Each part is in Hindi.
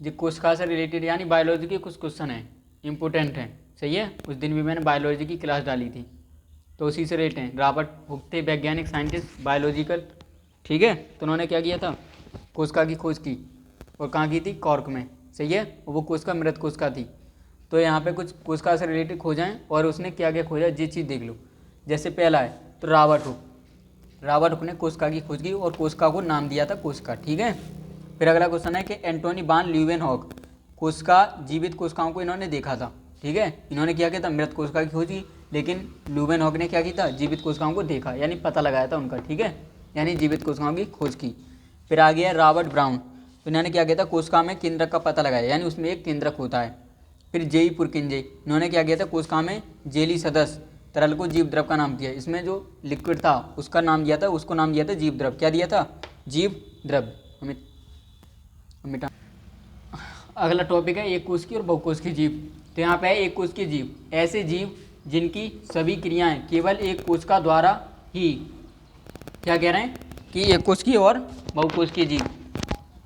जो कोशिका से रिलेटेड यानी बायोलॉजी के कुछ क्वेश्चन हैं, इंपॉर्टेंट हैं, सही है। उस दिन भी मैंने बायोलॉजी की क्लास डाली थी, तो उसी से रिलेटेड हैं। रॉबर्ट हुक थे वैज्ञानिक साइंटिस्ट बायोलॉजिकल, ठीक है। तो उन्होंने क्या किया था, कोशिका की खोज की, और कहाँ की थी, कॉर्क में, सही है। वो कोशिका मृत कोशिका थी। तो यहाँ पे कुछ कोशिका से रिलेटेड खोजाएं, और उसने क्या क्या खोजा ये चीज़ देख लो। जैसे पहला है तो रॉबर्ट हुक ने कोशिका की खोज की और कोशिका को नाम दिया था कोशिका, ठीक है। फिर अगला क्वेश्चन है कि एंटोनी वान ल्यूवेनहॉक, कोशिका जीवित कोशिकाओं को इन्होंने देखा था, ठीक है। इन्होंने क्या किया था, मृत कोशिका की खोज की, लेकिन ल्यूवेनहॉक ने क्या किया था, जीवित कोशिकाओं को देखा, यानी पता लगाया था उनका, ठीक है, यानी जीवित कोशिकाओं की खोज की। फिर आ गया रॉबर्ट ब्राउन, तो इन्होंने क्या किया था, कोशिका में केंद्रक का पता लगाया, यानी उसमें एक केंद्रक होता है। फिर जेई पुरकिंजे, इन्होंने क्या किया था, कोशिका में जेली सदस्य तरल को जीव द्रव का नाम दिया। इसमें जो लिक्विड था उसका नाम दिया था, उसको नाम दिया था जीव द्रव। क्या दिया था, जीव द्रव। मिटा। अगला टॉपिक है एक कोशिकीय और बहुकोशिकीय जीव। तो यहाँ पे है एक कोशिकीय जीव, ऐसे जीव जिनकी सभी क्रियाएं केवल एक कोशिका द्वारा ही, क्या कह रहे हैं कि एक कोशिकीय और बहुकोशिकीय जीव।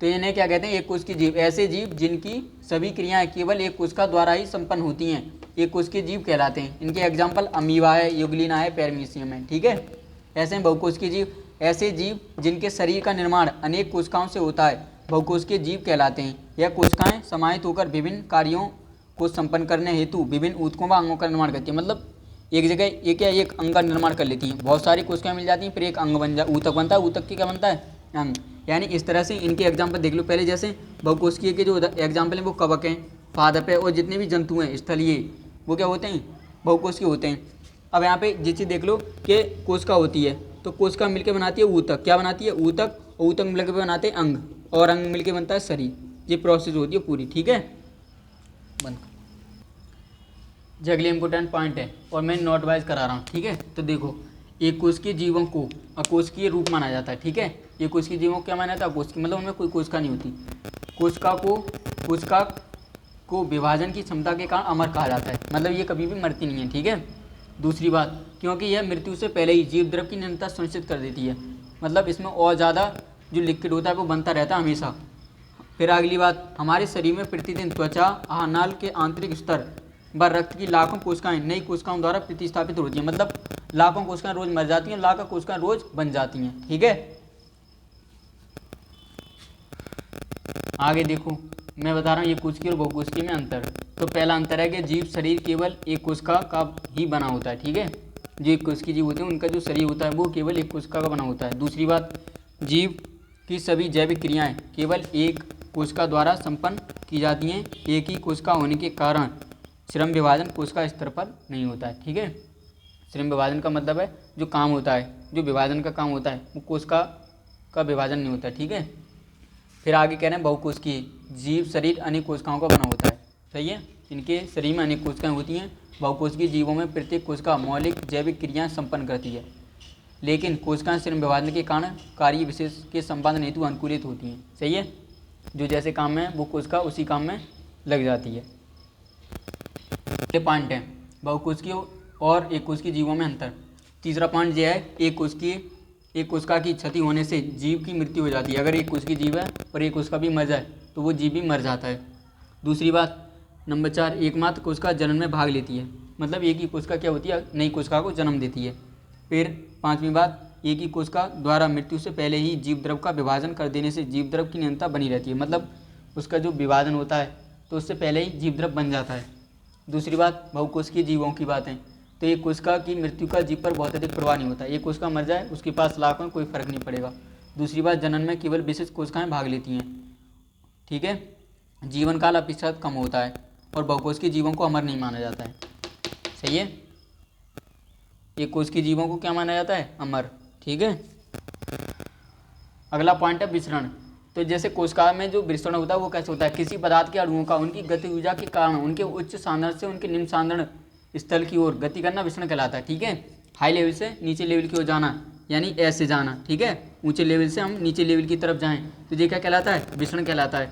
तो इन्हें क्या कहते हैं, एक कोशिकीय जीव, ऐसे जीव जिनकी सभी क्रियाएं केवल एक कोशिका द्वारा ही संपन्न होती हैं, एक कोशिकीय जीव कहलाते हैं। इनके एग्जाम्पल अमीबा है, युगलिना है, पैरामीशियम है, ठीक है। ऐसे हैं बहुकोशिकीय जीव, ऐसे जीव जिनके शरीर का निर्माण अनेक कोशिकाओं से होता है, बहुकोशिकीय जीव कहलाते हैं। यह कोशिकाएं समाहित होकर विभिन्न कार्यों को संपन्न करने हेतु विभिन्न ऊतकों व अंगों का निर्माण करती है। मतलब एक जगह एक या एक अंग का निर्माण कर लेती हैं, बहुत सारी कोशिकाएं मिल जाती हैं, फिर एक अंग बन ऊतक बनता है, ऊतक की क्या बनता है, अंग। यानी इस तरह से इनके एग्जाम्पल देख लो पहले। जैसे बहुकोशिकीय के जो एग्जाम्पल हैं वो कवक हैं, पादप है, और जितने भी जंतु हैं स्थलीय, वो क्या होते हैं, बहुकोशिकीय होते हैं। अब यहाँ पे ये चीज़ देख लो कि कोशिका होती है, तो कोशिका मिलकर बनाती है ऊतक, क्या बनाती है, ऊतक, और ऊतक मिलकर बनाते हैं अंग, और अंग मिलकर बनता है शरीर। ये प्रोसेस होती है पूरी, ठीक है। बंद। जो अगले इंपॉर्टेंट पॉइंट है, और मैं नोट वाइज करा रहा हूँ, ठीक है। तो देखो, एक कोशिकीय जीवों को अकोशिकीय रूप माना जाता है, ठीक है। ये कोशिकीय जीवों को क्या माना जाता है, अकोशिकीय, मतलब उनमें कोई कोशिका नहीं होती। कोशिका को विभाजन की क्षमता के कारण अमर कहा जाता है, मतलब ये कभी भी मरती नहीं है, ठीक है। दूसरी बात, क्योंकि यह मृत्यु से पहले ही जीव द्रव की निरंतरता सुनिश्चित कर देती है, मतलब इसमें और ज़्यादा जो लिक्विड होता है वो बनता रहता है हमेशा। फिर अगली बात, हमारे शरीर में प्रतिदिन त्वचा, आहारनाल के आंतरिक स्तर व रक्त की लाखों कोशिकाएं नई कोशिकाओं द्वारा प्रतिस्थापित होती हैं, मतलब लाखों कोशिकाएं रोज मर जाती हैं, लाखों कोशिकाएं रोज बन जाती हैं, ठीक है। आगे देखो, मैं बता रहा हूँ ये कोशिकीय और बहुकोशिकीय में अंतर। तो पहला अंतर है कि जीव शरीर केवल एक कोशिका का ही बना होता है, ठीक है। जो एक कोशिकीय जीव होते हैं उनका जो शरीर होता है वो केवल एक कोशिका का बना होता है। दूसरी बात, जीव की सभी जैविक क्रियाएं केवल एक कोशिका द्वारा संपन्न की जाती हैं, एक ही कोशिका होने के कारण श्रम विभाजन कोशिका स्तर पर नहीं होता है, ठीक है। श्रम विभाजन का मतलब है जो काम होता है, जो विभाजन का काम होता है वो कोशिका का विभाजन नहीं होता है, ठीक है। फिर आगे कह रहे हैं बहुकोशिकीय जीव शरीर अनेक कोशिकाओं का बना होता है, सही है। इनके शरीर में अनेक कोशिकाएं होती हैं। बहुकोशिकीय जीवों में प्रत्येक कोशिका मौलिक जैविक क्रियाएं संपन्न करती है, लेकिन कोशिकाएं श्रम विभाजन के कारण कार्य विशेष के संपादन हेतु अनुकूलित होती हैं, सही है। जो जैसे काम में वो कोशिका उसी काम में लग जाती है। ये पॉइंट है बहुकोशिकीय और एक कोशिकीय जीवों में अंतर। तीसरा पॉइंट यह है, एक कोशिका की क्षति होने से जीव की मृत्यु हो जाती है। अगर एक कोशिकीय जीव है और एक कोशिका भी मर जाए तो वो जीव भी मर जाता है। दूसरी बात, नंबर 4, एकमात्र कोशिका जन्म में भाग लेती है, मतलब एक ही कोशिका क्या होती है, नई कोशिका को जन्म देती है। फिर पांचवी बात, एक ही कोशिका द्वारा मृत्यु से पहले ही जीव द्रव का विभाजन कर देने से जीव द्रव की निरंतरता बनी रहती है, मतलब उसका जो विभाजन होता है तो उससे पहले ही जीव द्रव बन जाता है। दूसरी बात, बहुकोशिकीय जीवों की बात है, तो एक कोशिका की मृत्यु का जीव पर बहुत अधिक प्रभाव नहीं होता। एक कोशिका मर जाए उसके पास लाखों कोई फर्क नहीं पड़ेगा। दूसरी बात, जनन में केवल विशेष कोशिकाएं भाग लेती हैं, ठीक है। जीवन काल अपेक्षाकृत कम होता है और बहुकोशिकीय जीवों को अमर नहीं माना जाता है, सही है। एक कोशिकीय जीवों को क्या माना जाता है, अमर, ठीक है। अगला पॉइंट है विसरण। तो जैसे कोशिका में जो विसरण होता है वो कैसे होता है, किसी पदार्थ के अणुओं का उनकी गति ऊर्जा के कारण उनके उच्च सांद्रण से उनके निम्न सांद्रण स्थल की ओर गति करना विसरण कहलाता है, ठीक है। हाई लेवल से नीचे लेवल की ओर जाना, यानी ऐसे जाना, ठीक है। ऊंचे लेवल से हम नीचे लेवल की तरफ जाएं तो ये क्या कहलाता है, विसरण कहलाता है।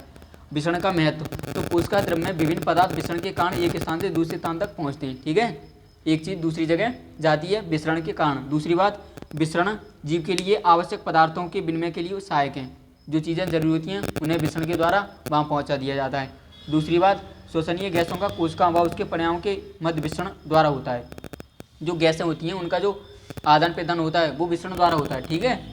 विसरण का महत्व, तो कोशिका द्रव में विभिन्न पदार्थ विसरण के कारण एक स्थान से दूसरे स्थान तक पहुँचते हैं, ठीक है। एक चीज़ दूसरी जगह जाती है विसरण के कारण। दूसरी बात, विसरण जीव के लिए आवश्यक पदार्थों के विनिमय के लिए सहायक हैं, जो चीज़ें ज़रूरी होती हैं उन्हें विसरण के द्वारा वहाँ पहुँचा दिया जाता है। दूसरी बात, श्वसनीय गैसों का कोशिका व उसके पर्यावरण के मध्य विसरण द्वारा होता है। जो गैसें होती हैं उनका जो आदान प्रदान होता है वो विसरण द्वारा होता है, ठीक है।